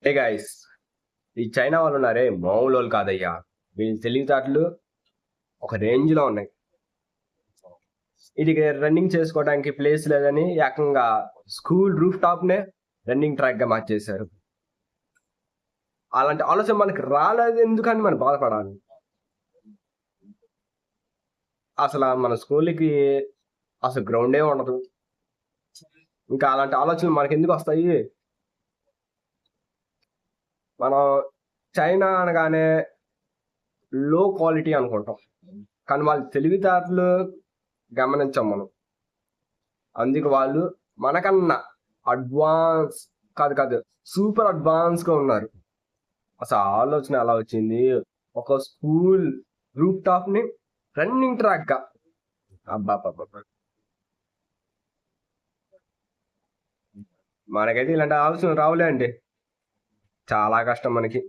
Hey guys, ఈ China వాళ్ళు ఉన్నారే మామూలు వాళ్ళు కాదయ్యా. వీళ్ళ తెలివితేటలు ఒక రేంజ్ లో ఉన్నాయి. ఇది రన్నింగ్ చేసుకోవడానికి ప్లేస్ లేదని ఏకంగా స్కూల్ రూఫ్ టాప్ నే రన్నింగ్ ట్రాక్ గా మార్చేశారు. అలాంటి ఆలోచన మనకి రాలేదు ఎందుకని మనం బాధపడాలి. అసలు మన స్కూల్కి అసలు గ్రౌండే ఉండదు. ఇంకా అలాంటి ఆలోచనలు మనకి ఎందుకు వస్తాయి? మనం చైనా అనగానే లో క్వాలిటీ అనుకుంటాం, కానీ వాళ్ళ తెలివితేటలు గమనించాం మనం. అందుకు వాళ్ళు మనకన్నా అడ్వాన్స్ కాదు సూపర్ అడ్వాన్స్ గా ఉన్నారు. అసలు ఆలోచన ఎలా వచ్చింది? ఒక స్కూల్ రూఫ్ టాప్ ని రన్నింగ్ ట్రాక్ గా. అబ్బా, మనకైతే ఇలాంటి ఆలోచన రావులే అండి. చాలా కష్టం మనకి.